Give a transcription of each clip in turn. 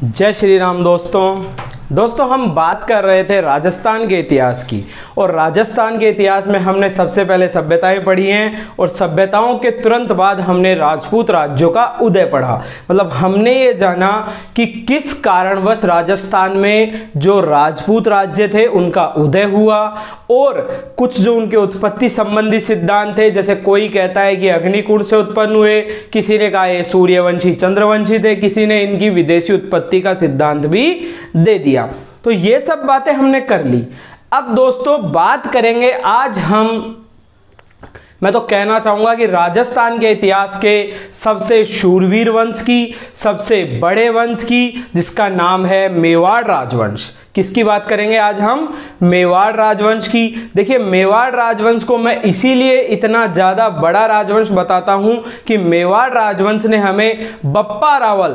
जय श्री राम दोस्तों हम बात कर रहे थे राजस्थान के इतिहास की। और राजस्थान के इतिहास में हमने सबसे पहले सभ्यताएं पढ़ी हैं और सभ्यताओं के तुरंत बाद हमने राजपूत राज्यों का उदय पढ़ा। मतलब हमने ये जाना कि किस कारणवश राजस्थान में जो राजपूत राज्य थे उनका उदय हुआ और कुछ जो उनके उत्पत्ति संबंधी सिद्धांत थे, जैसे कोई कहता है कि अग्निकुंड से उत्पन्न हुए, किसी ने कहा ये सूर्यवंशी चंद्रवंशी थे, किसी ने इनकी विदेशी उत्पत्ति का सिद्धांत भी दे दिया। तो ये सब बातें हमने कर ली। अब दोस्तों बात करेंगे आज मैं तो कहना चाहूंगा कि राजस्थान के इतिहास के सबसे शूरवीर वंश की, सबसे बड़े वंश की, जिसका नाम है मेवाड़ राजवंश। किसकी बात करेंगे आज हम? मेवाड़ राजवंश की। देखिए मेवाड़ राजवंश को मैं इसीलिए इतना ज्यादा बड़ा राजवंश बताता हूं कि मेवाड़ राजवंश ने हमें बप्पा रावल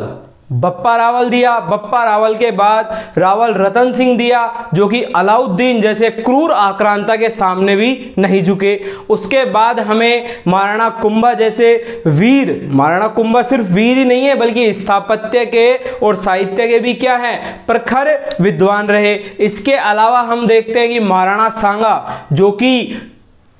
दिया। बप्पा रावल के बाद रावल रतन सिंह दिया, जो कि अलाउद्दीन जैसे क्रूर आक्रांता के सामने भी नहीं झुके। उसके बाद हमें महाराणा कुंभा जैसे वीर, महाराणा कुंभा सिर्फ वीर ही नहीं है बल्कि स्थापत्य के और साहित्य के भी क्या है, प्रखर विद्वान रहे। इसके अलावा हम देखते हैं कि महाराणा सांगा जो कि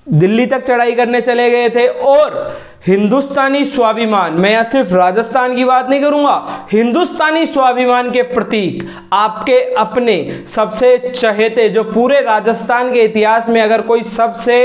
दिल्ली तक चढ़ाई करने चले गए थे और हिंदुस्तानी स्वाभिमान, मैं यहां सिर्फ राजस्थान की बात नहीं करूंगा, हिंदुस्तानी स्वाभिमान के प्रतीक आपके अपने सबसे चहेते, जो पूरे राजस्थान के इतिहास में अगर कोई सबसे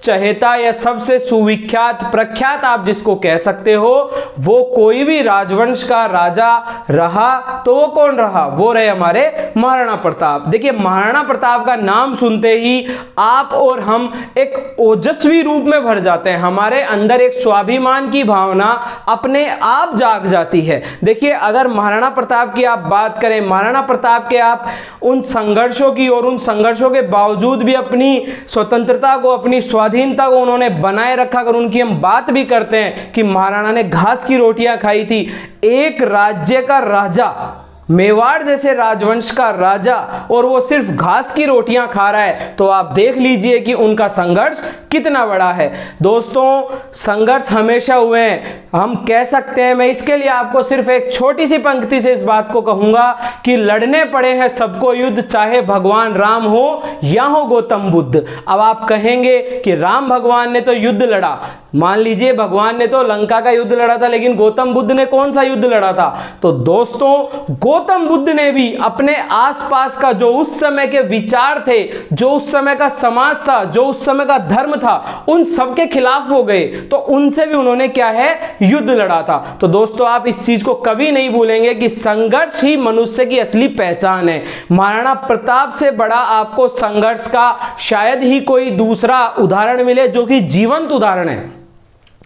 चहेता या सबसे सुविख्यात प्रख्यात आप जिसको कह सकते हो, वो कोई भी राजवंश का राजा रहा तो वो कौन रहा? वो रहे हमारे महाराणा प्रताप। देखिए महाराणा प्रताप का नाम सुनते ही आप और हम एक ओजस्वी रूप में भर जाते हैं, हमारे अंदर एक स्वाभिमान की भावना अपने आप जाग जाती है। देखिए अगर महाराणा प्रताप की आप बात करें, महाराणा प्रताप के आप उन संघर्षों की और उन संघर्षों के बावजूद भी अपनी स्वतंत्रता को, अपनी स्वाधीनता को उन्होंने बनाए रखा। अगर उनकी हम बात भी करते हैं कि महाराणा ने घास की रोटियां खाई थी, एक राज्य का राजा, मेवाड़ जैसे राजवंश का राजा, और वो सिर्फ घास की रोटियां खा रहा है, तो आप देख लीजिए कि उनका संघर्ष कितना बड़ा है। दोस्तों संघर्ष हमेशा हुए हैं, हम कह सकते हैं। मैं इसके लिए आपको सिर्फ एक छोटी सी पंक्ति से इस बात को कहूंगा कि लड़ने पड़े हैं सबको युद्ध, चाहे भगवान राम हो या हो गौतम बुद्ध। अब आप कहेंगे कि राम भगवान ने तो युद्ध लड़ा, मान लीजिए भगवान ने तो लंका का युद्ध लड़ा था, लेकिन गौतम बुद्ध ने कौन सा युद्ध लड़ा था? तो दोस्तों गौतम बुद्ध ने भी अपने आसपास का जो उस समय के विचार थे, जो उस समय का समाज था, जो उस समय का धर्म था, उन सबके खिलाफ हो गए, तो उनसे भी उन्होंने क्या है, युद्ध लड़ा था। तो दोस्तों आप इस चीज को कभी नहीं भूलेंगे कि संघर्ष ही मनुष्य की असली पहचान है। महाराणा प्रताप से बड़ा आपको संघर्ष का शायद ही कोई दूसरा उदाहरण मिले जो कि जीवंत उदाहरण है।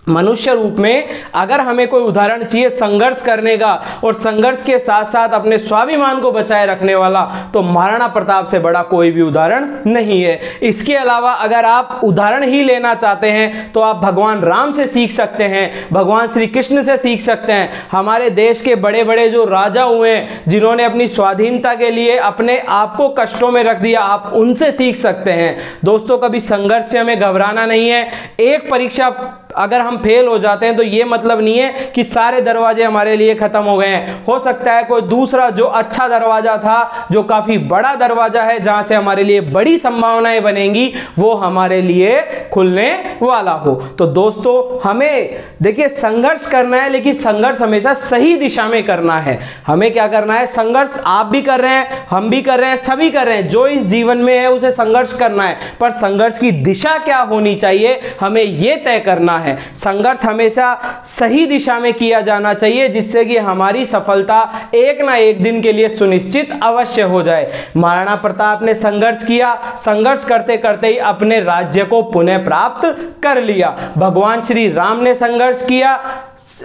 मनुष्य रूप में अगर हमें कोई उदाहरण चाहिए संघर्ष करने का और संघर्ष के साथ साथ अपने स्वाभिमान को बचाए रखने वाला, तो महाराणा प्रताप से बड़ा कोई भी उदाहरण नहीं है। इसके अलावा अगर आप उदाहरण ही लेना चाहते हैं तो आप भगवान राम से सीख सकते हैं, भगवान श्री कृष्ण से सीख सकते हैं। हमारे देश के बड़े बड़े जो राजा हुए हैं जिन्होंने अपनी स्वाधीनता के लिए अपने आप को कष्टों में रख दिया, आप उनसे सीख सकते हैं। दोस्तों कभी संघर्ष से हमें घबराना नहीं है। एक परीक्षा अगर हम फेल हो जाते हैं तो यह मतलब नहीं है कि सारे दरवाजे हमारे लिए खत्म हो गए हैं। हो सकता है कोई दूसरा जो अच्छा दरवाजा था, जो काफी बड़ा दरवाजा है, जहां से हमारे लिए बड़ी संभावनाएं बनेंगी, वो हमारे लिए खुलने वाला हो। तो दोस्तों हमें देखिए संघर्ष करना है, लेकिन संघर्ष हमेशा सही दिशा में करना है। हमें क्या करना है? संघर्ष आप भी कर रहे हैं, हम भी कर रहे हैं, सभी कर रहे हैं। जो इस जीवन में है उसे संघर्ष करना है, पर संघर्ष की दिशा क्या होनी चाहिए हमें यह तय करना है। संघर्ष हमेशा सही दिशा में किया जाना चाहिए, जिससे कि हमारी सफलता एक ना एक दिन के लिए सुनिश्चित अवश्य हो जाए। महाराणा प्रताप ने संघर्ष किया, संघर्ष करते करते ही अपने राज्य को पुनः प्राप्त कर लिया। भगवान श्री राम ने संघर्ष किया,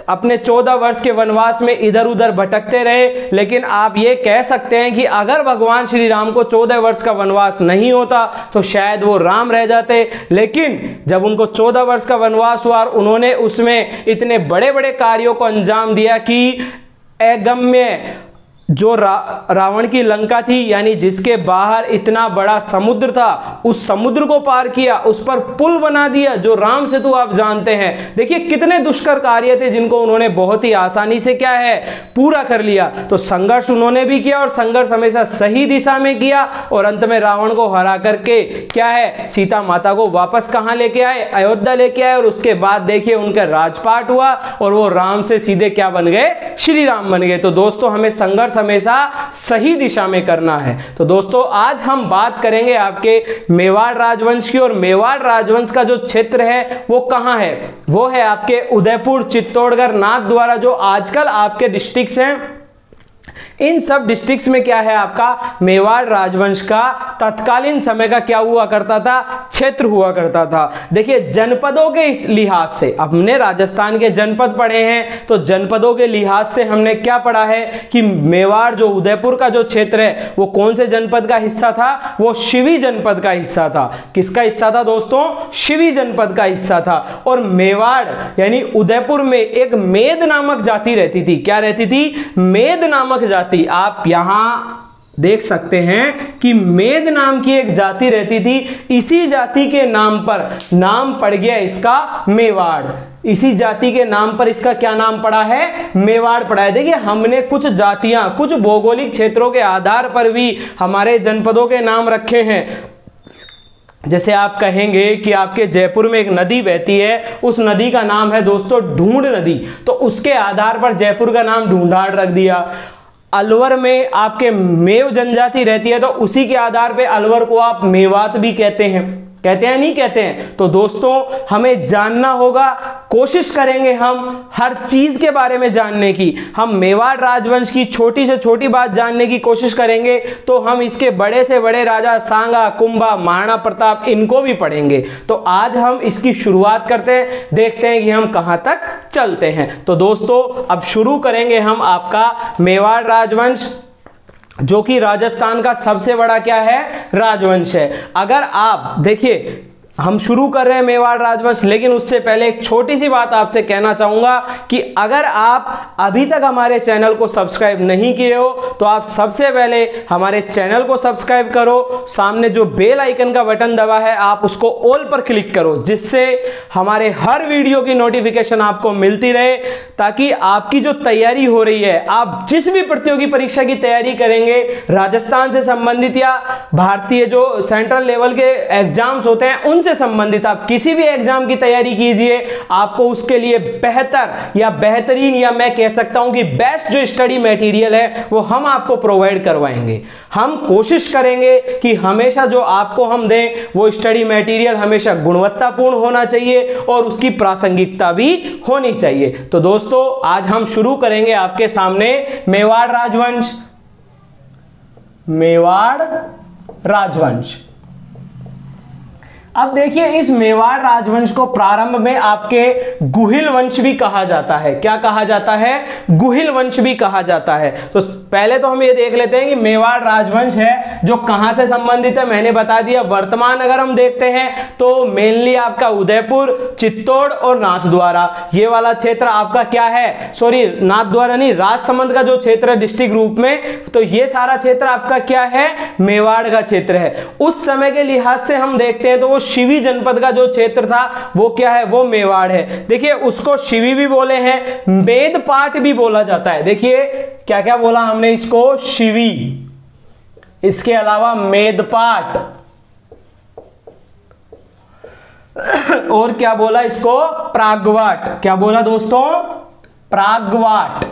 अपने 14 वर्ष के वनवास में इधर उधर भटकते रहे, लेकिन आप ये कह सकते हैं कि अगर भगवान श्री राम को 14 वर्ष का वनवास नहीं होता तो शायद वो राम रह जाते। लेकिन जब उनको 14 वर्ष का वनवास हुआ और उन्होंने उसमें इतने बड़े बड़े कार्यों को अंजाम दिया कि अगम्य जो रावण की लंका थी, यानी जिसके बाहर इतना बड़ा समुद्र था, उस समुद्र को पार किया, उस पर पुल बना दिया, जो राम सेतु आप जानते हैं। देखिए कितने दुष्कर कार्य थे जिनको उन्होंने बहुत ही आसानी से क्या है पूरा कर लिया। तो संघर्ष उन्होंने भी किया और संघर्ष हमेशा सही दिशा में किया और अंत में रावण को हरा करके क्या है सीता माता को वापस कहां लेके आए, अयोध्या लेके आए। और उसके बाद देखिए उनका राजपाट हुआ और वो राम से सीधे क्या बन गए, श्री राम बन गए। तो दोस्तों हमें संघर्ष हमेशा सही दिशा में करना है। तो दोस्तों आज हम बात करेंगे आपके मेवाड़ राजवंश की, और मेवाड़ राजवंश का जो क्षेत्र है वो कहां है, वो है आपके उदयपुर, चित्तौड़गढ़, नाथद्वारा, जो आजकल आपके डिस्ट्रिक्ट्स हैं। इन सब डिस्ट्रिक्ट्स में क्या है आपका मेवाड़ राजवंश का तत्कालीन समय का क्या हुआ करता था, क्षेत्र हुआ करता था। देखिए जनपदों के लिहाज से, हमने राजस्थान के जनपद पढ़े हैं, तो जनपदों के लिहाज से हमने क्या पढ़ा है कि मेवाड़ जो उदयपुर का जो क्षेत्र है वो कौन से जनपद का हिस्सा था, वो शिवी जनपद का हिस्सा था। किसका हिस्सा था दोस्तों, शिवी जनपद का हिस्सा था। और मेवाड़ यानी उदयपुर में एक मेद नामक जाति रहती थी। क्या रहती थी, मेद नामक जाति। आप यहां देख सकते हैं कि मेद नाम की एक जाति रहती थी। इसी जाति के नाम पर नाम पड़ गया इसका मेवाड़। इसी जाति के नाम पर इसका क्या नाम पड़ा है, मेवाड़ पड़ा है। देखिए हमने कुछ जातियां, कुछ भौगोलिक क्षेत्रों के आधार पर भी हमारे जनपदों के नाम रखे हैं। जैसे आप कहेंगे कि आपके जयपुर में एक नदी बहती है, उस नदी का नाम है दोस्तों ढूंढ नदी, तो उसके आधार पर जयपुर का नाम ढूंढाड़ रख दिया। अलवर में आपके मेव जनजाति रहती है, तो उसी के आधार पे अलवर को आप मेवात भी कहते हैं नहीं कहते हैं। तो दोस्तों हमें जानना होगा, कोशिश करेंगे हम हर चीज के बारे में जानने की। हम मेवाड़ राजवंश की छोटी से छोटी बात जानने की कोशिश करेंगे, तो हम इसके बड़े से बड़े राजा सांगा, कुंभा, महाराणा प्रताप इनको भी पढ़ेंगे। तो आज हम इसकी शुरुआत करते हैं, देखते हैं कि हम कहां तक चलते हैं। तो दोस्तों अब शुरू करेंगे हम आपका मेवाड़ राजवंश, जो कि राजस्थान का सबसे बड़ा क्या है, राजवंश है। अगर आप देखिए हम शुरू कर रहे हैं मेवाड़ राजवंश, लेकिन उससे पहले एक छोटी सी बात आपसे कहना चाहूंगा कि अगर आप अभी तक हमारे चैनल को सब्सक्राइब नहीं किए हो तो आप सबसे पहले हमारे चैनल को सब्सक्राइब करो। सामने जो बेल आइकन का बटन दबा है आप उसको ऑल पर क्लिक करो, जिससे हमारे हर वीडियो की नोटिफिकेशन आपको मिलती रहे, ताकि आपकी जो तैयारी हो रही है, आप जिस भी प्रतियोगी परीक्षा की तैयारी करेंगे राजस्थान से संबंधित या भारतीय जो सेंट्रल लेवल के एग्जाम्स होते हैं उन से संबंधित आप किसी भी एग्जाम की तैयारी कीजिए, आपको उसके लिए बेहतर या बेहतरीन या मैं कह सकता हूं कि बेस्ट जो स्टडी मटेरियल है वो हम आपको प्रोवाइड करवाएंगे। हम कोशिश करेंगे कि हमेशा जो आपको हम दें वो स्टडी मटेरियल हमेशा गुणवत्तापूर्ण होना चाहिए और उसकी प्रासंगिकता भी होनी चाहिए। तो दोस्तों आज हम शुरू करेंगे आपके सामने मेवाड़ राजवंश। मेवाड़ राजवंश, अब देखिए इस मेवाड़ राजवंश को प्रारंभ में आपके गुहिल वंश भी कहा जाता है। क्या कहा जाता है, गुहिल वंश भी कहा जाता है। तो पहले तो हम ये देख लेते हैं कि मेवाड़ राजवंश है जो कहां से संबंधित है, मैंने बता दिया। वर्तमान अगर हम देखते हैं तो मेनली आपका उदयपुर, चित्तौड़ और नाथद्वारा, ये वाला क्षेत्र आपका क्या है, सॉरी नाथद्वारा नहीं, राजसमंद का जो क्षेत्र है डिस्ट्रिक्ट रूप में, तो ये सारा क्षेत्र आपका क्या है, मेवाड़ का क्षेत्र है। उस समय के लिहाज से हम देखते हैं तो वो शिवी जनपद का जो क्षेत्र था वो क्या है, वो मेवाड़ है। देखिए उसको शिवी भी बोले हैं, मेदपाट भी बोला जाता है। देखिए क्या क्या बोला हमने, इसको शिवी, इसके अलावा मेदपाट, और क्या बोला इसको, प्रागवाट। क्या बोला दोस्तों, प्रागवाट।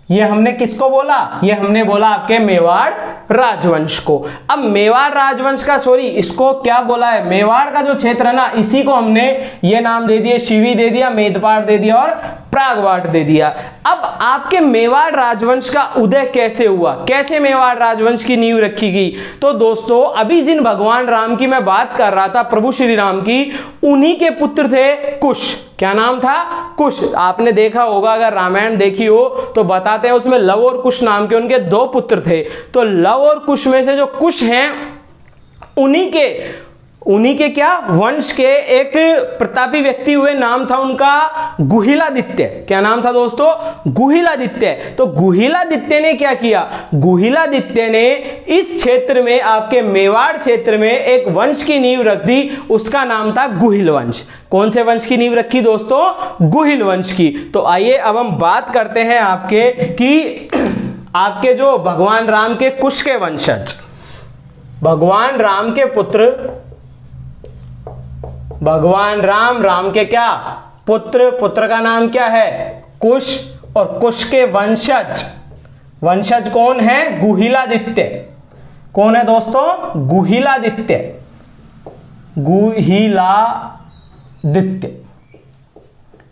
ये हमने किसको बोला, ये हमने बोला आपके मेवाड़ राजवंश को। अब मेवाड़ राजवंश का इसको क्या बोला है, मेवाड़ का जो क्षेत्र है ना, इसी को हमने ये नाम दे दिया, शिवी दे दिया, मेदपाट दे दिया और प्रागवाट दे दिया। अब आपके मेवाड़ राजवंश का उदय कैसे हुआ, कैसे मेवाड़ राजवंश की नींव रखी गई। तो दोस्तों अभी जिन भगवान राम की मैं बात कर रहा था, प्रभु श्री राम की, उन्हीं के पुत्र थे कुश। क्या नाम था, कुश। आपने देखा होगा, अगर रामायण देखी हो तो बताते हैं उसमें लव और कुश नाम के उनके 2 पुत्र थे। तो लव और कुश में से जो कुश हैं उन्हीं के उन्हीं के क्या वंश के एक प्रतापी व्यक्ति हुए, नाम था उनका गुहिलादित्य। क्या नाम था दोस्तों? गुहिलादित्य। तो गुहिलादित्य ने क्या किया? गुहिलादित्य ने इस क्षेत्र में, आपके मेवाड़ क्षेत्र में एक वंश की नींव रख दी, उसका नाम था गुहिल वंश। कौन से वंश की नींव रखी दोस्तों? गुहिल वंश की। तो आइए अब हम बात करते हैं आपके जो भगवान राम के कुश के वंशज, भगवान राम के पुत्र, भगवान राम के क्या पुत्र का नाम क्या है? कुश। और कुश के वंशज कौन है? गुहिलादित्य। कौन है दोस्तों? गुहिलादित्य।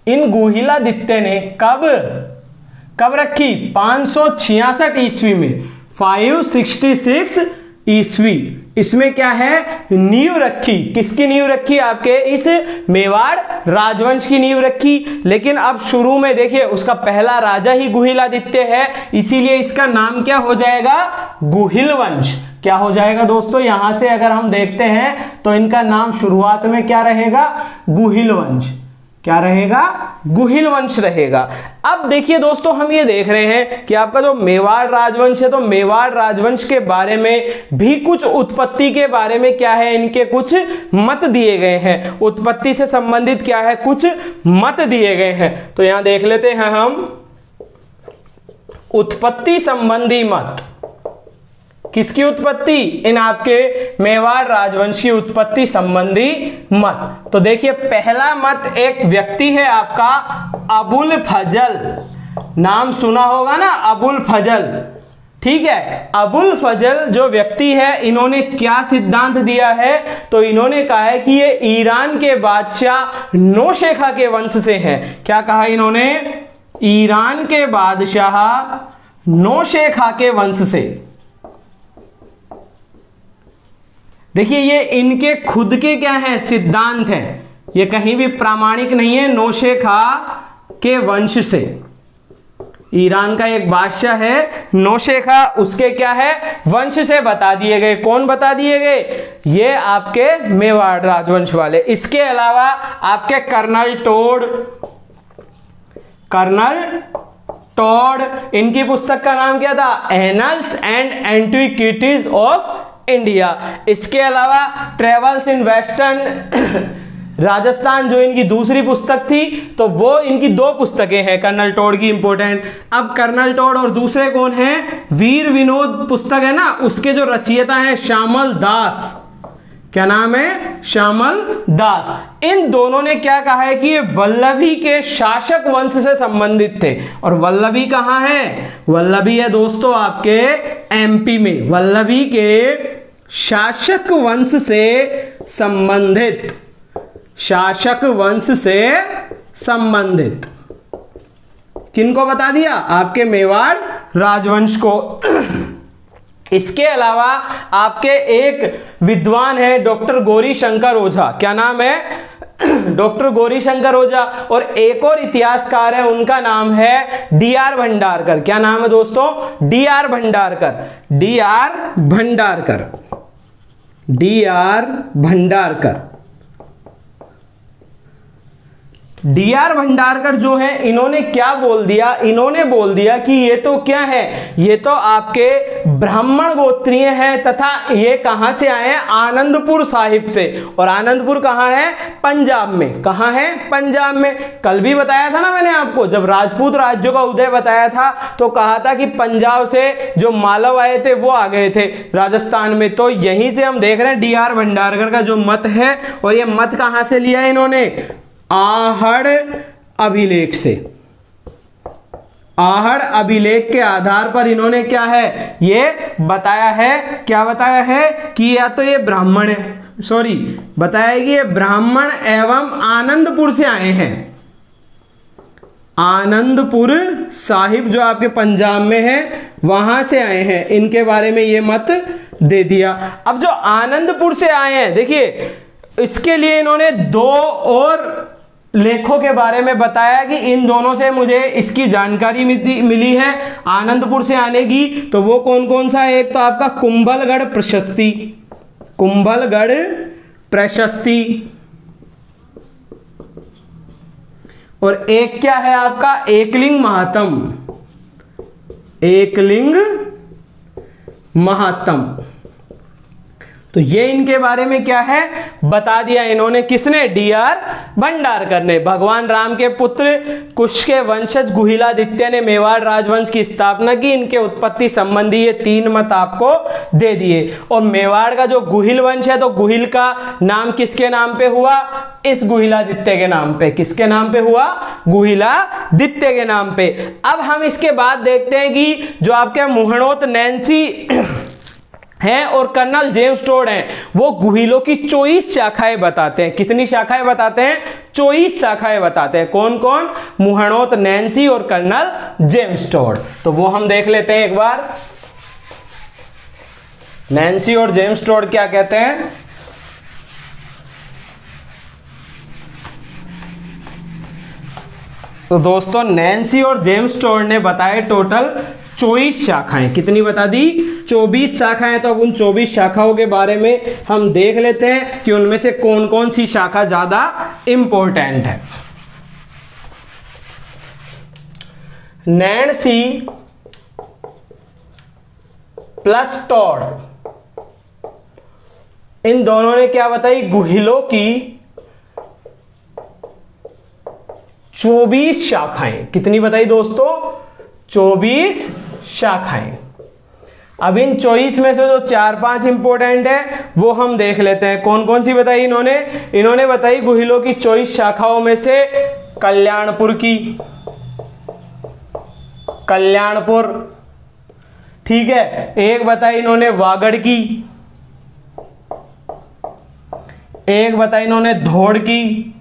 इन गुहिलादित्य ने कब रखी? 566 ईस्वी में, 566 ईस्वी। इसमें क्या है? नींव रखी। किसकी नींव रखी? आपके इस मेवाड़ राजवंश की नींव रखी। लेकिन अब शुरू में देखिए, उसका पहला राजा ही गुहिलादित्य है, इसीलिए इसका नाम क्या हो जाएगा? गुहिल वंश। क्या हो जाएगा दोस्तों? यहां से अगर हम देखते हैं तो इनका नाम शुरुआत में क्या रहेगा? गुहिल वंश। क्या रहेगा? गुहिल वंश रहेगा। अब देखिए दोस्तों, हम ये देख रहे हैं कि आपका जो मेवाड़ राजवंश है, तो मेवाड़ राजवंश के बारे में भी कुछ उत्पत्ति के बारे में क्या है, इनके कुछ मत दिए गए हैं। उत्पत्ति से संबंधित क्या है? कुछ मत दिए गए हैं। तो यहां देख लेते हैं हम उत्पत्ति संबंधी मत। किसकी उत्पत्ति? इन आपके मेवाड़ राजवंश की उत्पत्ति संबंधी मत। तो देखिए, पहला मत एक व्यक्ति है आपका अबुल फजल। नाम सुना होगा ना, अबुल फजल। ठीक है, अबुल फजल जो व्यक्ति है, इन्होंने क्या सिद्धांत दिया है? तो इन्होंने कहा है कि ये ईरान के बादशाह नौशेखा के वंश से हैं। क्या कहा इन्होंने? ईरान के बादशाह नौशेखा के वंश से। देखिए, ये इनके खुद के क्या है? सिद्धांत हैं। ये कहीं भी प्रामाणिक नहीं है। नौशेखा के वंश से, ईरान का एक बादशाह है नौशेखा, उसके क्या है? वंश से बता दिए गए। कौन बता दिए गए? ये आपके मेवाड़ राजवंश वाले। इसके अलावा आपके कर्नल टोड, इनकी पुस्तक का नाम क्या था? Annuls and antiquities of India. इसके अलावा ट्रेवल्स इन वेस्टर्न राजस्थान, जो इनकी दूसरी पुस्तक थी, तो वो इनकी दो पुस्तकें हैं कर्नल टोड की, इंपॉर्टेंट। अब कर्नल टोड और दूसरे कौन हैं? वीर विनोद पुस्तक है ना, उसके जो रचयिता हैं श्यामल दास। क्या नाम है? श्यामल दास। इन दोनों ने क्या कहा है कि ये वल्लभी के शासक वंश से संबंधित थे। और वल्लभी कहां है? वल्लभी है दोस्तों आपके एमपी में। वल्लभी के शासक वंश से संबंधित, शासक वंश से संबंधित। किनको बता दिया? आपके मेवाड़ राजवंश को। इसके अलावा आपके एक विद्वान है डॉक्टर गौरी शंकर ओझा। क्या नाम है? डॉक्टर गौरी शंकर ओझा। और एक और इतिहासकार है, उनका नाम है डी.आर. भंडारकर। क्या नाम है दोस्तों? DR. Bhandarkar. DR. Bhandarkar. DR. Bhandarkar. DR. Bhandarkar जो है, इन्होंने क्या बोल दिया? इन्होंने बोल दिया कि ये तो क्या है? ये तो आपके ब्राह्मण गोत्रीय हैं, तथा ये कहां से आए हैं? आनंदपुर साहिब से। और आनंदपुर कहां है? पंजाब में। कहां है? पंजाब में। कल भी बताया था ना मैंने आपको, जब राजपूत राज्यों का उदय बताया था, तो कहा था कि पंजाब से जो मालव आए थे वो आ गए थे राजस्थान में। तो यहीं से हम देख रहे हैं डी.आर. भंडारकर का जो मत है, और ये मत कहां से लिया है इन्होंने? आहड़ अभिलेख से। आहड़ अभिलेख के आधार पर इन्होंने क्या है? ये बताया है। क्या बताया है? कि या तो ये ब्राह्मण है, सॉरी, बताया कि ये ब्राह्मण एवं आनंदपुर से आए हैं। आनंदपुर साहिब जो आपके पंजाब में है, वहां से आए हैं। इनके बारे में ये मत दे दिया। अब जो आनंदपुर से आए हैं, देखिए, इसके लिए इन्होंने दो और लेखों के बारे में बताया कि इन दोनों से मुझे इसकी जानकारी मिली है आनंदपुर से आने की। तो वो कौन कौन सा है? एक तो आपका कुंभलगढ़ प्रशस्ति। कुंभलगढ़ प्रशस्ति, और एक क्या है आपका एकलिंग महात्म, एकलिंग महात्म। तो ये इनके बारे में क्या है बता दिया इन्होंने, किसने, डी.आर. भंडारकर ने। भगवान राम के पुत्र कुश के वंशज गुहिलादित्य ने मेवाड़ राजवंश की स्थापना की। इनके उत्पत्ति संबंधी ये 3 मत आपको दे दिए। और मेवाड़ का जो गुहिल वंश है, तो गुहिल का नाम किसके नाम पे हुआ, इस गुहिलादित्य के नाम पे। किसके नाम पे हुआ, गुहिलादित्य के नाम पे। अब हम इसके बाद देखते हैं कि जो आपके मुहणोत नैन्सी हैं और कर्नल जेम्स टोड हैं, वो गुहिलों की 24 शाखाएं बताते हैं। कितनी शाखाएं बताते हैं, 24 शाखाएं बताते हैं। कौन कौन, मुहणोत नैन्सी और कर्नल जेम्स टोड। तो वो हम देख लेते हैं एक बार, नैन्सी और जेम्स टोड क्या कहते हैं। तो दोस्तों नैन्सी और जेम्स टोड ने बताए टोटल 24 शाखाएं। कितनी बता दी, 24 शाखाएं। तो अब उन 24 शाखाओं के बारे में हम देख लेते हैं कि उनमें से कौन कौन सी शाखा ज्यादा इंपॉर्टेंट है। नैन्सी प्लस टोड, इन दोनों ने क्या बताई, गुहिलों की 24 शाखाएं। कितनी बताई दोस्तों, 24 शाखाएं। अब इन 24 में से जो 4-5 इंपॉर्टेंट है वो हम देख लेते हैं। कौन कौन सी बताई इन्होंने बताई गुहिलों की 24 शाखाओं में से कल्याणपुर की, कल्याणपुर, ठीक है। एक बताई इन्होंने वागड़ की, एक बताई इन्होंने धोड़ की,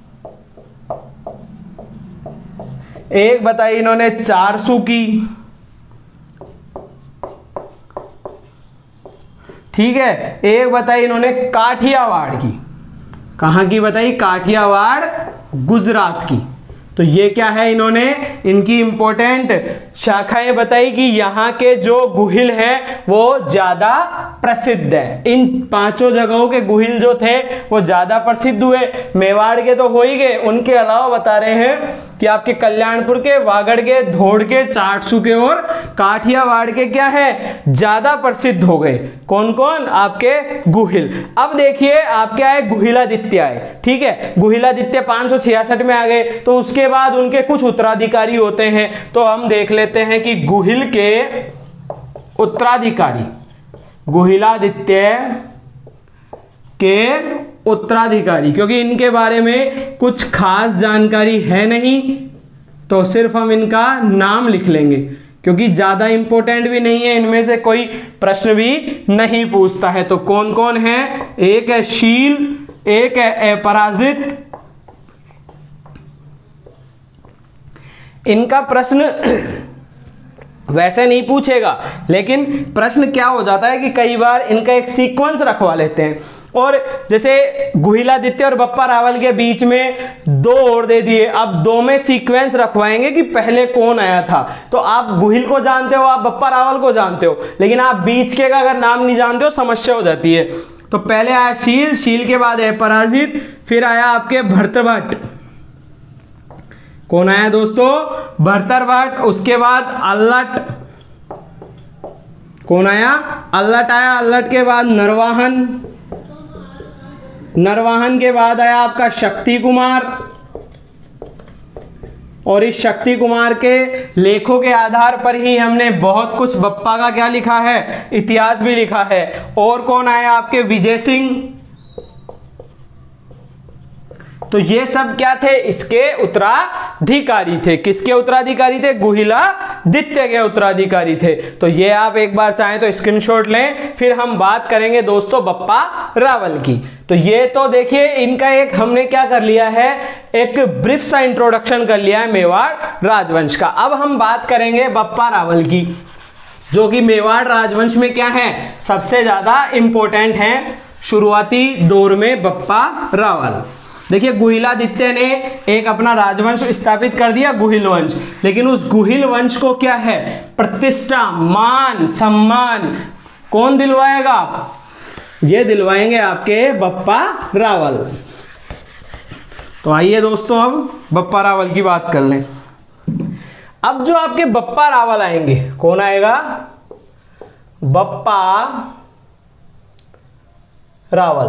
एक बताई इन्होंने चारसू की, ठीक है। एक बताई इन्होंने काठियावाड़ की। कहां की बताई, काठियावाड़, गुजरात की। तो ये क्या है, इन्होंने इनकी इंपॉर्टेंट शाखाएं बताई कि यहाँ के जो गुहिल हैं वो ज्यादा प्रसिद्ध है। इन 5 जगहों के गुहिल जो थे वो ज्यादा प्रसिद्ध हुए। मेवाड़ के तो हो ही गए, उनके अलावा बता रहे हैं कि आपके कल्याणपुर के, वागड़ के, धोड़ के, चाटसू के और काठियावाड़ के क्या है, ज्यादा प्रसिद्ध हो गए। कौन कौन, आपके गुहिल। अब देखिए आपके आए गुहिलादित्य आए, ठीक है। गुहिलादित्य 566 में आ गए। तो उसके बाद उनके कुछ उत्तराधिकारी होते हैं। तो हम देख लेते हैं कि गुहिल के उत्तराधिकारी, गुहिलादित्य के उत्तराधिकारी, क्योंकि इनके बारे में कुछ खास जानकारी है नहीं तो सिर्फ हम इनका नाम लिख लेंगे, क्योंकि ज्यादा इंपॉर्टेंट भी नहीं है, इनमें से कोई प्रश्न भी नहीं पूछता है। तो कौन कौन है, एक है शील, एक है अपराजित। इनका प्रश्न वैसे नहीं पूछेगा, लेकिन प्रश्न क्या हो जाता है कि कई बार इनका एक सीक्वेंस रखवा लेते हैं। और जैसे गुहिलादित्य और बप्पा रावल के बीच में 2 और दे दिए। अब 2 में सीक्वेंस रखवाएंगे कि पहले कौन आया था। तो आप गुहिल को जानते हो, आप बप्पा रावल को जानते हो, लेकिन आप बीच के का अगर नाम नहीं जानते हो समस्या हो जाती है। तो पहले आया शील, शील के बाद है पराजित, फिर आया आपके भर्तृभट्ट। कौन आया दोस्तों, भर्तृभट्ट। उसके बाद अल्लट, कौन आया, अल्लट आया। अल्लट के बाद नरवाहन, नरवाहन के बाद आया आपका शक्ति कुमार। और इस शक्ति कुमार के लेखों के आधार पर ही हमने बहुत कुछ बप्पा का क्या लिखा है, इतिहास भी लिखा है। और कौन आया आपके, विजय सिंह। तो ये सब क्या थे, इसके उत्तराधिकारी थे। किसके उत्तराधिकारी थे, गुहिलादित्य के उत्तराधिकारी थे। तो ये आप एक बार चाहें तो स्क्रीनशॉट लें। फिर हम बात करेंगे दोस्तों बप्पा रावल की। तो ये तो देखिए इनका एक हमने क्या कर लिया है, एक ब्रीफ सा इंट्रोडक्शन कर लिया है मेवाड़ राजवंश का। अब हम बात करेंगे बप्पा रावल की, जो कि मेवाड़ राजवंश में क्या है, सबसे ज्यादा इंपॉर्टेंट है शुरुआती दौर में बप्पा रावल। देखिए गुहिलादित्य ने एक अपना राजवंश स्थापित कर दिया, गुहिल वंश। लेकिन उस गुहिल वंश को क्या है, प्रतिष्ठा, मान, सम्मान कौन दिलवाएगा, ये दिलवाएंगे आपके बप्पा रावल। तो आइए दोस्तों अब बप्पा रावल की बात कर लें। अब जो आपके बप्पा रावल आएंगे, कौन आएगा? बप्पा रावल।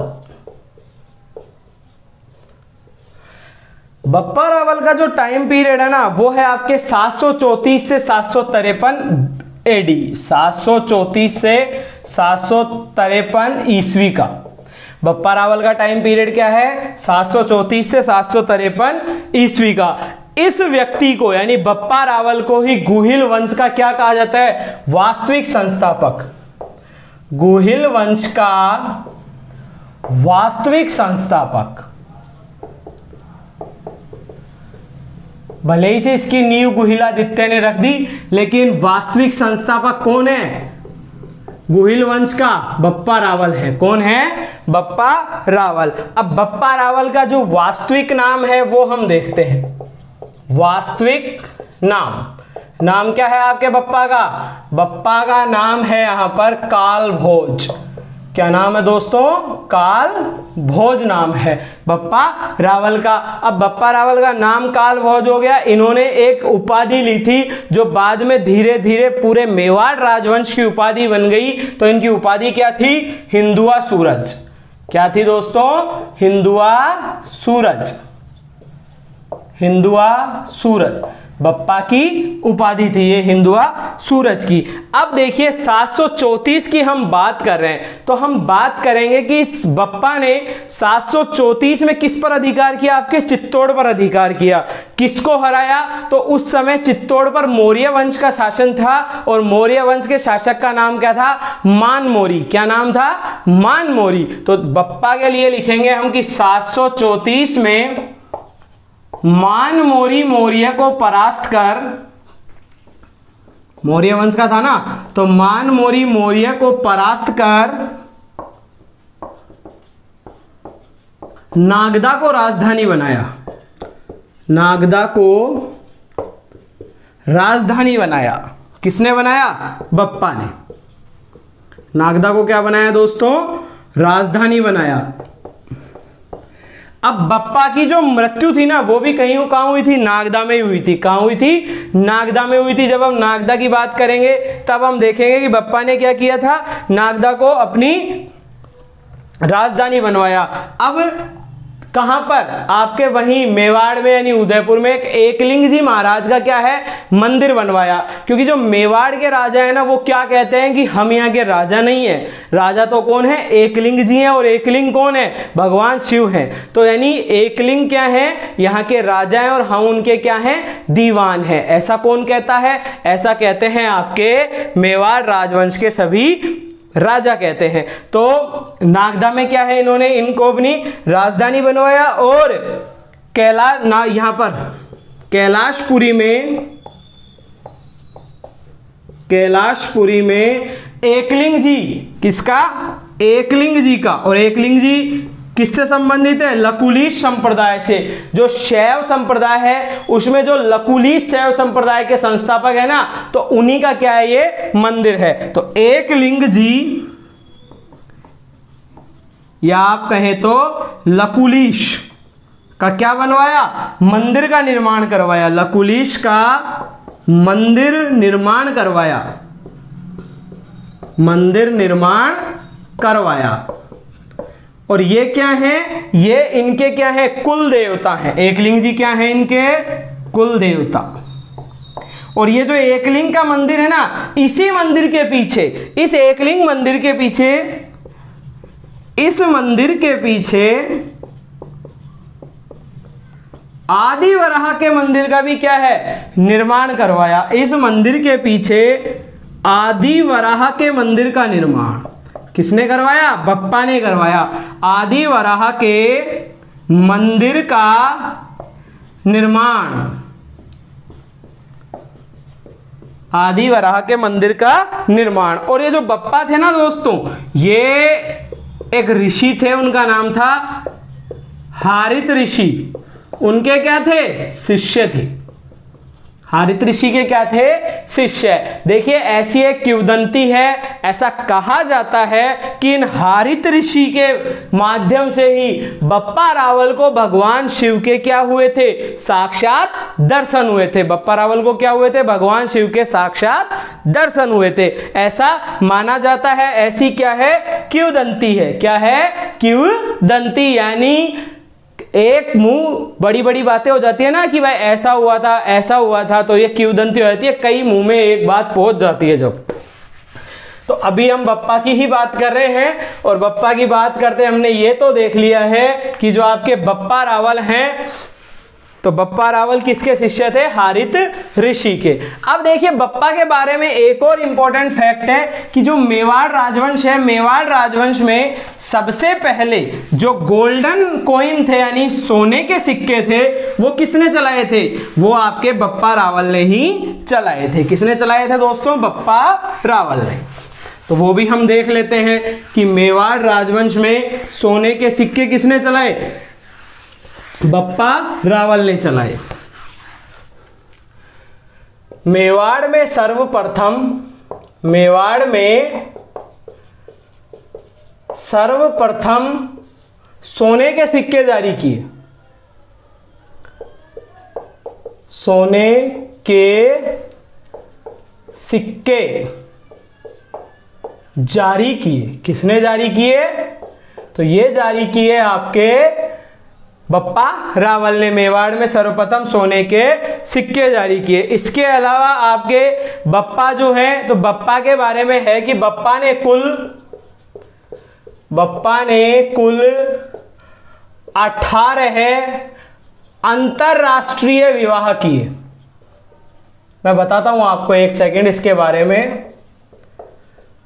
बप्पा रावल का जो टाइम पीरियड है ना, वो है आपके 734 से 753 एडी, 734 से 753 ईस्वी का। बप्पा रावल का टाइम पीरियड क्या है? 734 से 753 ईस्वी का। इस व्यक्ति को यानी बप्पा रावल को ही गुहिल वंश का क्या कहा जाता है? वास्तविक संस्थापक। गुहिल वंश का वास्तविक संस्थापक। भले ही से इसकी नींव गुहिलादित्य ने रख दी, लेकिन वास्तविक संस्थापक कौन है? गुहिल वंश का बप्पा रावल है। कौन है? बप्पा रावल। अब बप्पा रावल का जो वास्तविक नाम है वो हम देखते हैं। वास्तविक नाम क्या है आपके बप्पा का? बप्पा का नाम है यहां पर काल भोज। क्या नाम है दोस्तों? काल भोज नाम है बप्पा रावल का। अब बप्पा रावल का नाम काल भोज हो गया। इन्होंने एक उपाधि ली थी जो बाद में धीरे धीरे पूरे मेवाड़ राजवंश की उपाधि बन गई। तो इनकी उपाधि क्या थी? हिंदुआ सूरज। क्या थी दोस्तों? हिंदुआ सूरज। हिंदुआ सूरज बप्पा की उपाधि थी, ये हिंदुआ सूरज की। अब देखिए 734 की हम बात कर रहे हैं, तो हम बात करेंगे कि बप्पा ने 734 में किस पर अधिकार किया? आपके चित्तौड़ पर अधिकार किया। किसको हराया? तो उस समय चित्तौड़ पर मौर्य वंश का शासन था और मौर्य वंश के शासक का नाम क्या था? मानमोरी। क्या नाम था? मानमोरी। तो बप्पा के लिए लिखेंगे हम कि 734 में मानमोरी मौर्य को परास्त कर, मौर्य वंश का था ना, तो मानमोरी मौर्य को परास्त कर नागदा को राजधानी बनाया। नागदा को राजधानी बनाया। किसने बनाया? बप्पा ने। नागदा को क्या बनाया दोस्तों? राजधानी बनाया। अब बप्पा की जो मृत्यु थी ना, वो भी कहां हुई थी? नागदा में हुई थी। कहां हुई थी? नागदा में हुई थी। जब हम नागदा की बात करेंगे तब हम देखेंगे कि बप्पा ने क्या किया था? नागदा को अपनी राजधानी बनवाया। अब कहां पर? आपके वहीं मेवाड़ में यानी उदयपुर में एकलिंग जी महाराज का क्या है? मंदिर बनवाया। क्योंकि जो मेवाड़ के राजा है ना, वो क्या कहते हैं कि हम यहाँ के राजा नहीं है, राजा तो कौन है? एकलिंग जी हैं। और एकलिंग कौन है? भगवान शिव हैं। तो यानी एकलिंग क्या है? यहाँ के राजा हैं और हम उनके क्या हैं? दीवान हैं। ऐसा कौन कहता है? ऐसा कहते हैं आपके मेवाड़ राजवंश के सभी राजा कहते हैं। तो नागदा में क्या है? इन्होंने इनको अपनी राजधानी बनवाया और यहां पर कैलाशपुरी में एकलिंग जी, किसका? एकलिंग जी का। और एकलिंग जी किससे संबंधित है? लकुलीश संप्रदाय से। जो शैव संप्रदाय है उसमें जो लकुलीश शैव संप्रदाय के संस्थापक है ना, तो उन्हीं का क्या है? ये मंदिर है। तो एकलिंग जी, या आप कहें तो लकुलीश का क्या बनवाया? मंदिर का निर्माण करवाया। लकुलीश का मंदिर निर्माण करवाया। मंदिर निर्माण करवाया। और ये क्या है? ये इनके क्या है? कुल देवता है। एकलिंग जी क्या है? इनके कुल देवता। और ये जो एकलिंग का मंदिर है ना, इसी मंदिर के पीछे, इस एकलिंग मंदिर के पीछे, इस मंदिर के पीछे आदि वराह के मंदिर का भी क्या है? निर्माण करवाया। इस मंदिर के पीछे आदि वराह के मंदिर का निर्माण किसने करवाया? बप्पा ने करवाया। आदि वराह के मंदिर का निर्माण, आदि वराह के मंदिर का निर्माण। और ये जो बप्पा थे ना दोस्तों, ये एक ऋषि थे, उनका नाम था हारित ऋषि। उनके क्या थे? शिष्य थे। हारित ऋषि के क्या थे? शिष्य। देखिए ऐसी एक किंवदंती है, ऐसा कहा जाता है कि इन हारित ऋषि के माध्यम से ही बप्पा रावल को भगवान शिव के क्या हुए थे? साक्षात दर्शन हुए थे। बप्पा रावल को क्या हुए थे? भगवान शिव के साक्षात दर्शन हुए थे, ऐसा माना जाता है। ऐसी क्या है? किंवदंती है। क्या है? किंवदंती, यानी एक मुंह बड़ी बड़ी बातें हो जाती है ना कि भाई ऐसा हुआ था, ऐसा हुआ था, तो ये किंवदंती हो जाती है, कई मुंह में एक बात पहुंच जाती है जब। तो अभी हम बप्पा की ही बात कर रहे हैं, और बप्पा की बात करते हमने ये तो देख लिया है कि जो आपके बप्पा रावल हैं, तो बप्पा रावल किसके शिष्य थे? हारित ऋषि के। अब देखिए बप्पा के बारे में एक और इंपॉर्टेंट फैक्ट है कि जो मेवाड़ राजवंश है, मेवाड़ राजवंश में सबसे पहले जो गोल्डन कॉइन थे यानी सोने के सिक्के थे, वो किसने चलाए थे? वो आपके बप्पा रावल ने ही चलाए थे। किसने चलाए थे दोस्तों? बप्पा रावल ने। तो वो भी हम देख लेते हैं कि मेवाड़ राजवंश में सोने के सिक्के किसने चलाए? बप्पा रावल ने चलाए। मेवाड़ में सर्वप्रथम सोने के सिक्के जारी किए। सोने के सिक्के जारी किए। किसने जारी किए? तो ये जारी किए आपके बप्पा रावल ने। मेवाड़ में सर्वप्रथम सोने के सिक्के जारी किए। इसके अलावा आपके बप्पा जो हैं, तो बप्पा के बारे में है कि बप्पा ने कुल 18 अंतरराष्ट्रीय विवाह किए। मैं बताता हूं आपको एक सेकंड इसके बारे में।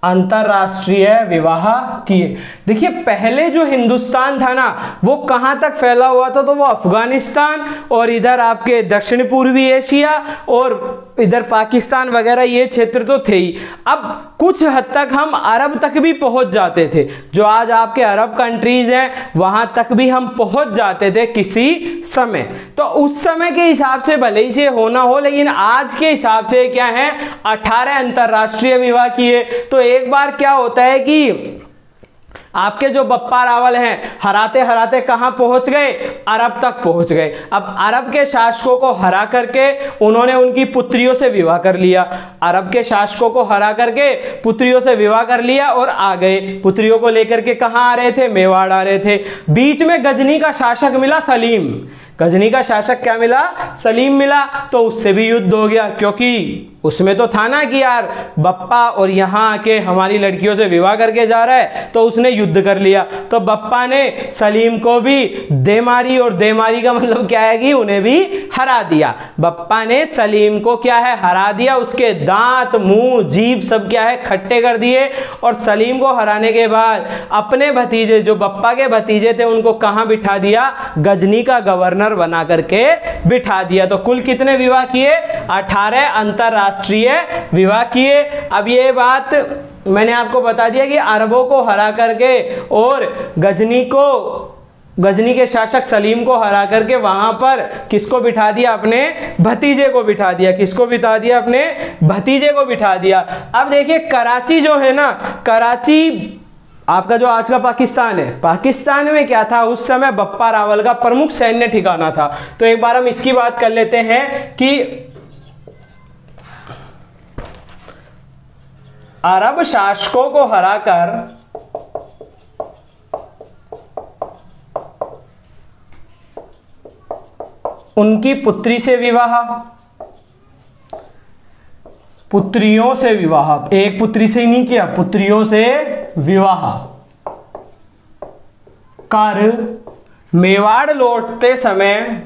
अंतरराष्ट्रीय विवाह किए। देखिए पहले जो हिंदुस्तान था ना, वो कहां तक फैला हुआ था? तो वो अफगानिस्तान और इधर आपके दक्षिण पूर्वी एशिया और इधर पाकिस्तान वगैरह ये क्षेत्र तो थे ही। अब कुछ हद तक हम अरब तक भी पहुंच जाते थे। जो आज आपके अरब कंट्रीज हैं वहां तक भी हम पहुंच जाते थे किसी समय। तो उस समय के हिसाब से भले ही से होना हो, लेकिन आज के हिसाब से क्या है? 18 अंतरराष्ट्रीय विवाह किए। तो एक बार क्या होता है कि आपके जो बप्पा रावल हैं हराते हराते कहां पहुंच गए? अरब तक पहुंच गए। अब अरब के शासकों को हरा करके उन्होंने उनकी पुत्रियों से विवाह कर लिया। अरब के शासकों को हरा करके पुत्रियों से विवाह कर लिया और आ गए। पुत्रियों को लेकर के कहां आ रहे थे? मेवाड़ आ रहे थे। बीच में गजनी का शासक मिला सलीम। गजनी का शासक क्या मिला? सलीम मिला। तो उससे भी युद्ध हो गया, क्योंकि उसमें तो था ना कि यार बप्पा और यहां आके हमारी लड़कियों से विवाह करके जा रहा है, तो उसने युद्ध कर लिया। तो बप्पा ने सलीम को भी दे मारी, और दे मारी का मतलब क्या है कि उन्हें भी हरा दिया। बप्पा ने सलीम को क्या है? हरा दिया। उसके दांत, मुंह, जीभ सब क्या है? खट्टे कर दिए। और सलीम को हराने के बाद अपने भतीजे, जो बप्पा के भतीजे थे, उनको कहां बिठा दिया? गजनी का गवर्नर बना करके बिठा दिया। तो कुल कितने विवाह किए? 18 अंतरराष्ट्रीय विवाह किए। अब ये बात मैंने आपको बता दिया कि अरबों को हरा करके और गजनी के शासक सलीम को हरा करके वहां पर किसको बिठा दिया? अपने भतीजे को बिठा दिया। किसको बिठा दिया? अपने भतीजे को बिठा दिया। अब देखिए कराची जो है ना, कराची आपका जो आज का पाकिस्तान है, पाकिस्तान में क्या था उस समय? बप्पा रावल का प्रमुख सैन्य ठिकाना था। तो एक बार हम इसकी बात कर लेते हैं कि अरब शासकों को हराकर उनकी पुत्री से विवाह, पुत्रियों से विवाह, एक पुत्री से ही नहीं किया, पुत्रियों से विवाह कर मेवाड़ लौटते समय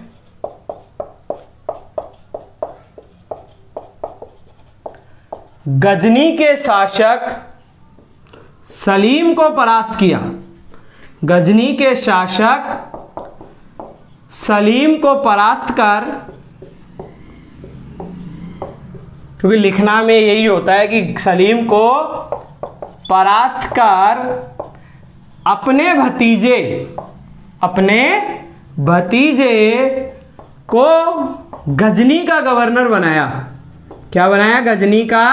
गजनी के शासक सलीम को परास्त किया। गजनी के शासक सलीम को परास्त कर, क्योंकि लिखना में यही होता है कि सलीम को परास्त कर अपने भतीजे को गजनी का गवर्नर बनाया। क्या बनाया? गजनी का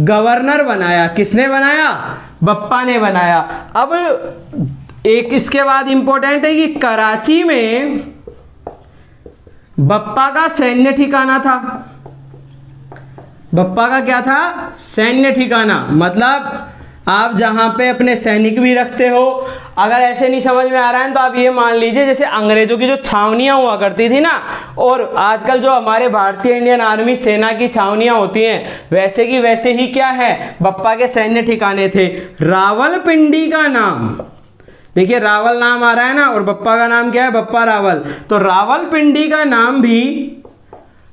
गवर्नर बनाया। किसने बनाया? बप्पा ने बनाया। अब एक इसके बाद इंपॉर्टेंट है कि कराची में बप्पा का सैन्य ठिकाना था। बप्पा का क्या था? सैन्य ठिकाना। मतलब आप जहां पे अपने सैनिक भी रखते हो। अगर ऐसे नहीं समझ में आ रहा है तो आप ये मान लीजिए जैसे अंग्रेजों की जो छावनियां हुआ करती थी ना, और आजकल जो हमारे भारतीय इंडियन आर्मी सेना की छावनियां होती हैं, वैसे की वैसे ही क्या है, बप्पा के सैन्य ठिकाने थे। रावलपिंडी का नाम, देखिए रावल नाम आ रहा है ना, और बप्पा का नाम क्या है? बप्पा रावल। तो रावलपिंडी का नाम भी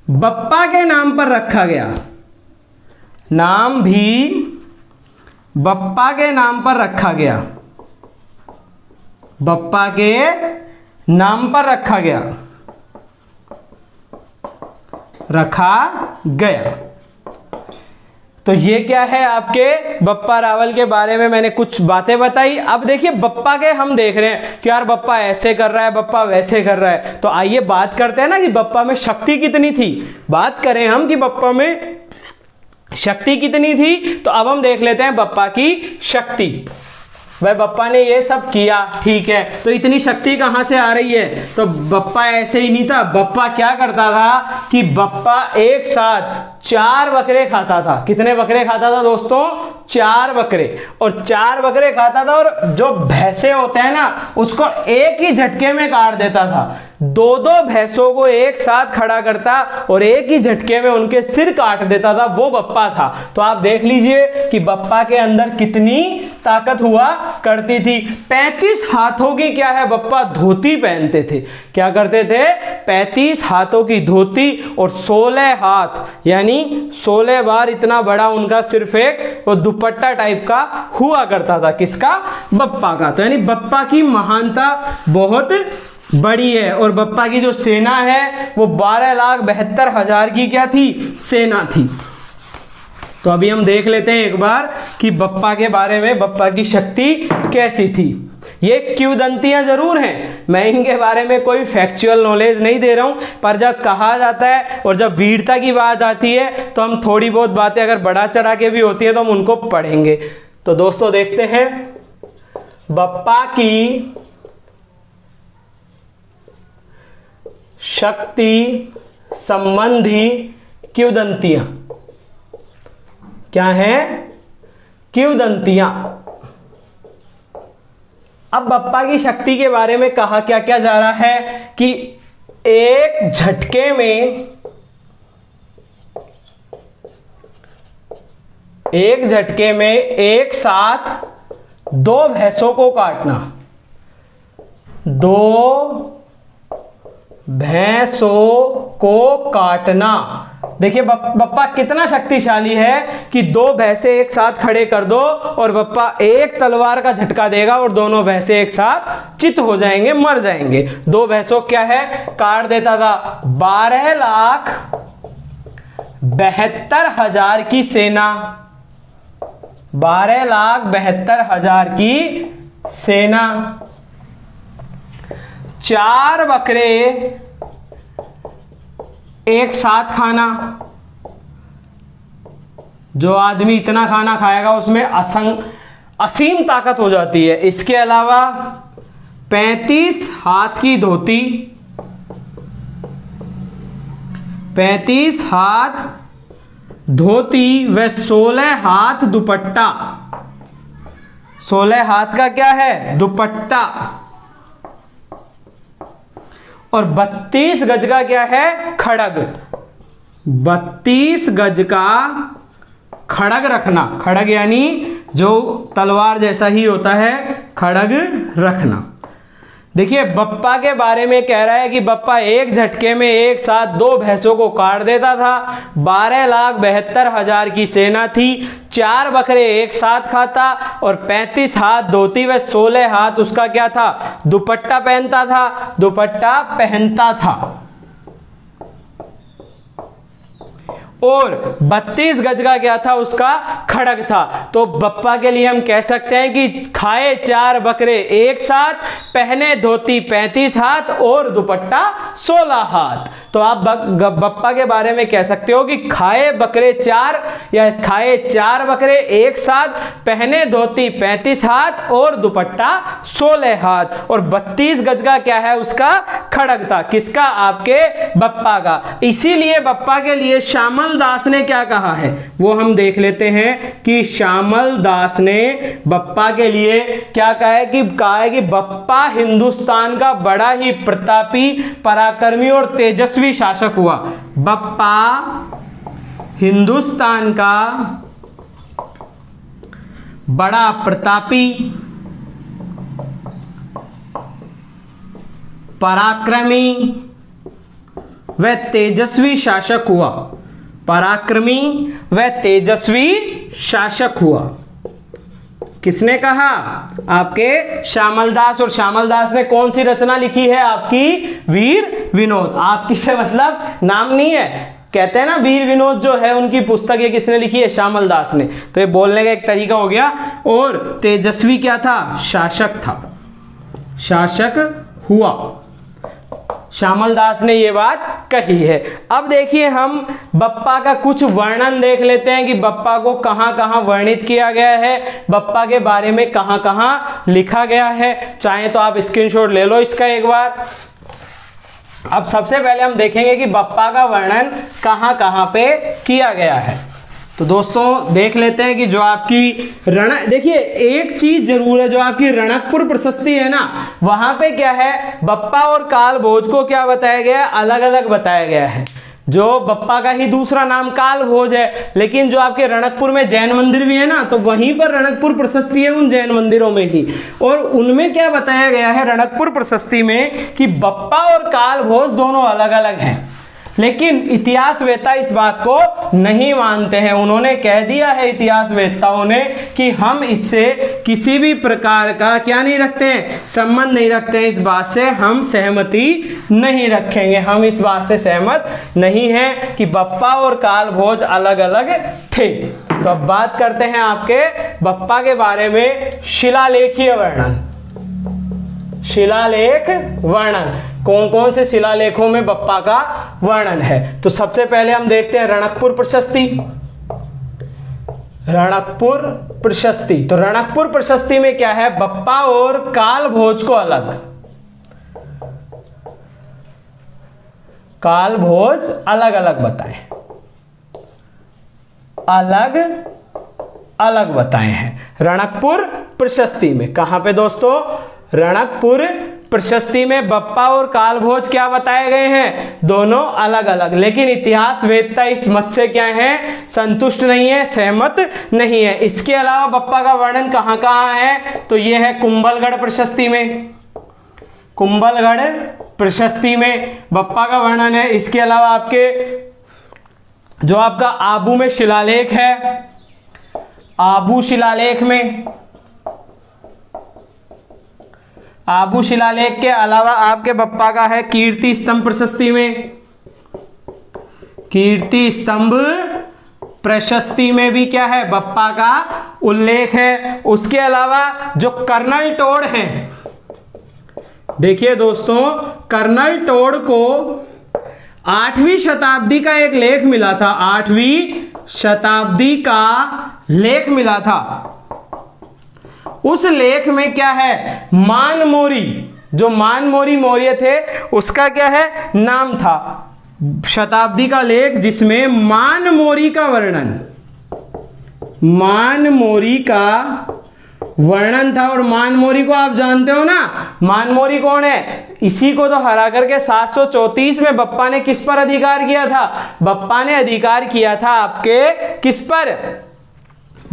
बप्पा के नाम पर रखा गया। नाम भी बप्पा के नाम पर रखा गया। बप्पा के नाम पर रखा गया। तो ये क्या है? आपके बप्पा रावल के बारे में मैंने कुछ बातें बताई। अब देखिए बप्पा के हम देख रहे हैं कि यार बप्पा ऐसे कर रहा है, बप्पा वैसे कर रहा है। तो आइए बात करते हैं ना कि बप्पा में शक्ति कितनी थी। बात करें हम कि बप्पा में शक्ति कितनी थी, तो अब हम देख लेते हैं बप्पा की शक्ति। वह बप्पा ने ये सब किया, ठीक है, तो इतनी शक्ति कहां से आ रही है? तो बप्पा ऐसे ही नहीं था। बप्पा क्या करता था कि बप्पा एक साथ 4 बकरे खाता था। कितने बकरे खाता था दोस्तों? 4 बकरे। और 4 बकरे खाता था, और जो भैंसे होते हैं ना, उसको एक ही झटके में काट देता था। 2-2 भैंसों को एक साथ खड़ा करता और एक ही झटके में उनके सिर काट देता था। वो बप्पा था। तो आप देख लीजिए कि बप्पा के अंदर कितनी ताकत हुआ करती थी। 35 हाथों की क्या है? बप्पा धोती पहनते थे। क्या करते थे? 35 हाथों की धोती और 16 हाथ, यानी 16 बार इतना बड़ा उनका सिर्फ एक वो दुपट्टा टाइप का हुआ करता था। किसका? बप्पा का। तो यानी बप्पा की महानता बहुत बड़ी है। और बप्पा की जो सेना है वो 12,72,000 की क्या थी? सेना थी। तो अभी हम देख लेते हैं एक बार कि बप्पा के बारे में, बप्पा की शक्ति कैसी थी। ये किंवदंतियां जरूर हैं, मैं इनके बारे में कोई फैक्चुअल नॉलेज नहीं दे रहा हूं, पर जब कहा जाता है और जब वीरता की बात आती है तो हम थोड़ी बहुत बातें अगर बढ़ा चढ़ा के भी होती है तो हम उनको पढ़ेंगे। तो दोस्तों देखते हैं बप्पा की शक्ति संबंधी किंवदंतियां क्या है? किंवदंतियां। अब बप्पा की शक्ति के बारे में कहा क्या क्या जा रहा है कि एक झटके में एक साथ 2 भैंसों को काटना। 2 भैंसों को काटना। देखिए बप्पा कितना शक्तिशाली है कि 2 भैंसे एक साथ खड़े कर दो और बप्पा एक तलवार का झटका देगा और दोनों भैंसे एक साथ चित हो जाएंगे, मर जाएंगे। 2 भैंसों क्या है? काट देता था। 12,72,000 की सेना, 12,72,000 की सेना। 4 बकरे एक साथ खाना। जो आदमी इतना खाना खाएगा उसमें असीम ताकत हो जाती है। इसके अलावा 35 हाथ की धोती, 35 हाथ धोती व 16 हाथ दुपट्टा। 16 हाथ का क्या है? दुपट्टा। और 32 गज का क्या है? खड़ग। 32 गज का खड़ग रखना। खड़ग यानी जो तलवार जैसा ही होता है, खड़ग रखना। देखिए बप्पा के बारे में कह रहा है कि बप्पा एक झटके में एक साथ 2 भैंसों को काट देता था। 12,72,000 की सेना थी। 4 बकरे एक साथ खाता और 35 हाथ धोती व 16 हाथ उसका क्या था? दुपट्टा पहनता था। दुपट्टा पहनता था। और 32 गज का क्या था, उसका खड़ग था। तो बप्पा के लिए हम कह सकते हैं कि खाए 4 बकरे एक साथ, पहने धोती 35 हाथ और दुपट्टा 16 हाथ। तो आप बप्पा के बारे में कह सकते हो कि खाए बकरे 4 या खाए 4 बकरे एक साथ, पहने धोती 35 हाथ और दुपट्टा 16 हाथ, और 32 गज का क्या है, उसका खड़ग था। किसका? आपके बप्पा का। इसीलिए बप्पा के लिए श्यामल दास ने क्या कहा है वो हम देख लेते हैं कि श्यामल दास ने बप्पा के लिए क्या कहा है कि बप्पा हिंदुस्तान का बड़ा ही प्रतापी, पराक्रमी और तेजस्वी शासक हुआ। बप्पा हिंदुस्तान का बड़ा प्रतापी, पराक्रमी व तेजस्वी शासक हुआ। पराक्रमी व तेजस्वी शासक हुआ। किसने कहा? आपके श्यामल दास। और श्यामल दास ने कौन सी रचना लिखी है? आपकी वीर विनोद। आपकी से मतलब नाम नहीं है, कहते हैं ना वीर विनोद जो है उनकी पुस्तक, ये किसने लिखी है? श्यामल दास ने। तो ये बोलने का एक तरीका हो गया। और तेजस्वी क्या था? शासक था, शासक हुआ। श्यामल दास ने ये बात कही है। अब देखिए हम बप्पा का कुछ वर्णन देख लेते हैं कि बप्पा को कहां कहां वर्णित किया गया है, बप्पा के बारे में कहां कहां लिखा गया है। चाहे तो आप स्क्रीनशॉट ले लो इसका एक बार। अब सबसे पहले हम देखेंगे कि बप्पा का वर्णन कहां कहां पे किया गया है। तो दोस्तों देख लेते हैं कि जो आपकी देखिए एक चीज जरूर है, जो आपकी रणकपुर प्रशस्ति है ना, वहां पे क्या है, बप्पा और काल भोज को क्या बताया गया है? अलग अलग बताया गया है। जो बप्पा का ही दूसरा नाम काल भोज है, लेकिन जो आपके रणकपुर में जैन मंदिर भी है ना, तो वहीं पर रणकपुर प्रशस्ति है उन जैन मंदिरों में ही। और उनमें क्या बताया गया है रणकपुर प्रशस्ति में कि बप्पा और काल भोज दोनों अलग अलग हैं। लेकिन इतिहासवेत्ता इस बात को नहीं मानते हैं। उन्होंने कह दिया है इतिहासवेत्ताओं ने कि हम इससे किसी भी प्रकार का क्या नहीं रखते हैं, संबंध नहीं रखते हैं। इस बात से हम सहमति नहीं रखेंगे। हम इस बात से सहमत नहीं हैं कि बप्पा और काल भोज अलग अलग थे। तो अब बात करते हैं आपके बप्पा के बारे में शिलालेखीय वर्णन। शिलालेख वर्णन, कौन कौन से शिलालेखों में बप्पा का वर्णन है? तो सबसे पहले हम देखते हैं रणकपुर प्रशस्ति। रणकपुर प्रशस्ति, तो रणकपुर प्रशस्ति में क्या है? बप्पा और काल भोज को अलग, काल भोज अलग अलग बताएं, अलग अलग बताए हैं रणकपुर प्रशस्ति में। कहां पे दोस्तों? रणकपुर प्रशस्ति में बप्पा और काल भोज क्या बताए गए हैं? दोनों अलग अलग। लेकिन इतिहासवेत्ता इस मत से क्या है? संतुष्ट नहीं है, सहमत नहीं है। इसके अलावा बप्पा का वर्णन कहां कहां है? तो यह है कुंभलगढ़ प्रशस्ति में, कुंभलगढ़ प्रशस्ति में बप्पा का वर्णन है। इसके अलावा आपके जो आपका आबू में शिलालेख है, आबू शिलालेख में, आबू शिलालेख के अलावा आपके बप्पा का है कीर्ति स्तंभ प्रशस्ति में, कीर्ति स्तंभ प्रशस्ति में भी क्या है? बप्पा का उल्लेख है। उसके अलावा जो कर्नल टोड है, देखिए दोस्तों कर्नल टोड को 8वीं शताब्दी का एक लेख मिला था, 8वीं शताब्दी का लेख मिला था। उस लेख में क्या है? मानमोरी, जो मानमोरी मौर्य थे उसका क्या है? नाम था। शताब्दी का लेख जिसमें मानमोरी का वर्णन, मानमोरी का वर्णन था। और मानमोरी को आप जानते हो ना, मानमोरी कौन है? इसी को तो हरा करके 734 में बप्पा ने किस पर अधिकार किया था? बप्पा ने अधिकार किया था आपके किस पर?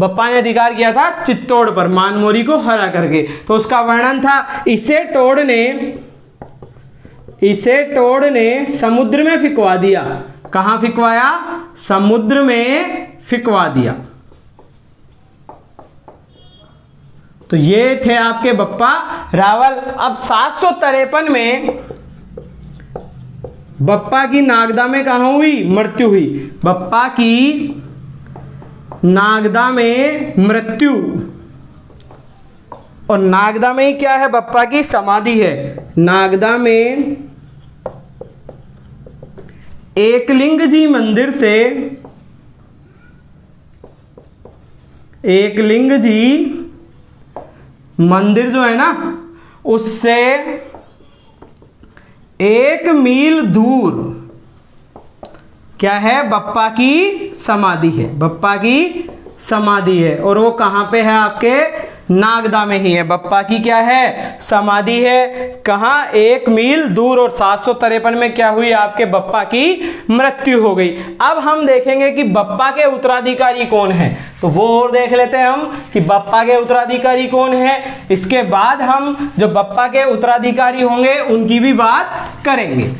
बप्पा ने अधिकार किया था चित्तौड़ पर, मानमोरी को हरा करके। तो उसका वर्णन था। इसे टोड ने समुद्र में फिकवा दिया। कहां फिकवाया? समुद्र में फिकवा दिया। तो ये थे आपके बप्पा रावल। अब 753 में बप्पा की नागदा में कहाँ हुई? मृत्यु हुई। बप्पा की नागदा में मृत्यु, और नागदा में ही क्या है? बप्पा की समाधि है। नागदा में एकलिंग जी मंदिर से, एकलिंग जी मंदिर जो है ना, उससे 1 मील दूर क्या है? बप्पा की समाधि है। बप्पा की समाधि है, और वो कहाँ पे है? आपके नागदा में ही है। बप्पा की क्या है? समाधि है। कहाँ? 1 मील दूर। और 753 में क्या हुई? आपके बप्पा की मृत्यु हो गई। अब हम देखेंगे कि बप्पा के उत्तराधिकारी कौन है, तो वो और देख लेते हैं हम कि बप्पा के उत्तराधिकारी कौन है। इसके बाद हम जो बप्पा के उत्तराधिकारी होंगे उनकी भी बात करेंगे।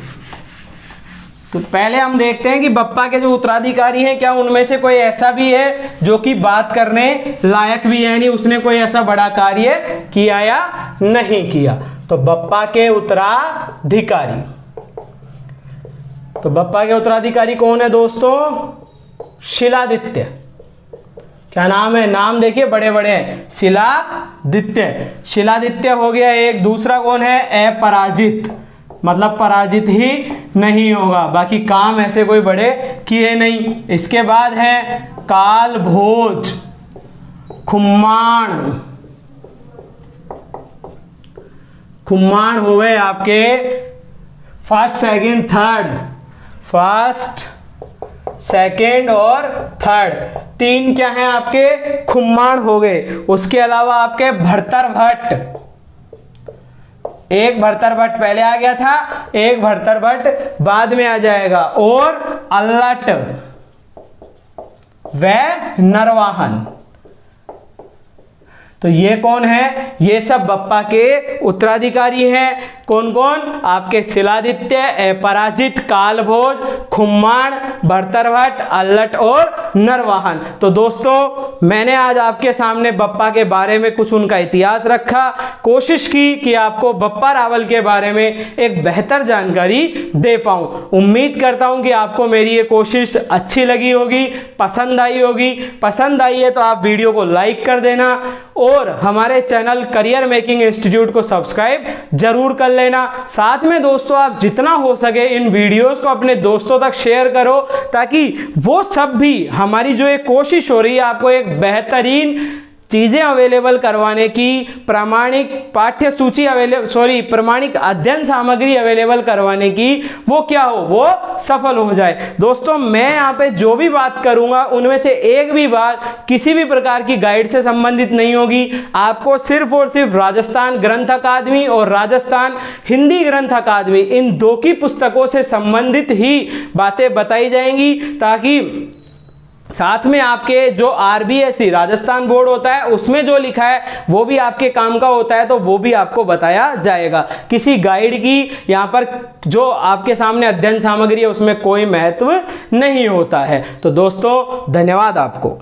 तो पहले हम देखते हैं कि बप्पा के जो उत्तराधिकारी हैं, क्या उनमें से कोई ऐसा भी है जो कि बात करने लायक भी है, यानी उसने कोई ऐसा बड़ा कार्य किया या नहीं किया। तो बप्पा के उत्तराधिकारी, तो बप्पा के उत्तराधिकारी कौन है दोस्तों? शिलादित्य। क्या नाम है? नाम देखिए बड़े बड़े हैं। शिलादित्य, शिलादित्य हो गया एक। दूसरा कौन है? अपराजित, मतलब पराजित ही नहीं होगा, बाकी काम ऐसे कोई बड़े किए नहीं। इसके बाद है कालभोज, खुम्माण, खुम्माण हो गए आपके first, second, third, first, second और थर्ड, 3 क्या हैं आपके? खुम्माण हो गए। उसके अलावा आपके भर्तर भट्ट, एक भर्तर भट्ट पहले आ गया था, एक भर्तर भट्ट बाद में आ जाएगा, और अल्लट व नरवाहन। तो ये कौन है? ये सब बप्पा के उत्तराधिकारी हैं। कौन कौन? आपके शिलादित्य, अपराजित, कालभोज, खुम्माण, भर्तरभट्ट, अल्लट और नरवाहन। तो दोस्तों मैंने आज आपके सामने बप्पा के बारे में कुछ उनका इतिहास रखा, कोशिश की कि आपको बप्पा रावल के बारे में एक बेहतर जानकारी दे पाऊं। उम्मीद करता हूं कि आपको मेरी ये कोशिश अच्छी लगी होगी, पसंद आई होगी। पसंद आई है तो आप वीडियो को लाइक कर देना, और हमारे चैनल करियर मेकिंग इंस्टीट्यूट को सब्सक्राइब जरूर कर लेना। साथ में दोस्तों आप जितना हो सके इन वीडियोस को अपने दोस्तों तक शेयर करो, ताकि वो सब भी हमारी जो एक कोशिश हो रही है आपको एक बेहतरीन चीजें अवेलेबल करवाने की, प्रामाणिक पाठ्य सूची प्रामाणिक अध्ययन सामग्री अवेलेबल करवाने की, वो क्या हो? वो सफल हो जाए। दोस्तों मैं यहाँ पे जो भी बात करूंगा उनमें से एक भी बात किसी भी प्रकार की गाइड से संबंधित नहीं होगी। आपको सिर्फ और सिर्फ राजस्थान ग्रंथ अकादमी और राजस्थान हिंदी ग्रंथ अकादमी, इन 2 की पुस्तकों से संबंधित ही बातें बताई जाएंगी, ताकि साथ में आपके जो RBSE राजस्थान बोर्ड होता है उसमें जो लिखा है वो भी आपके काम का होता है, तो वो भी आपको बताया जाएगा। किसी गाइड की यहाँ पर जो आपके सामने अध्ययन सामग्री है उसमें कोई महत्व नहीं होता है। तो दोस्तों धन्यवाद आपको।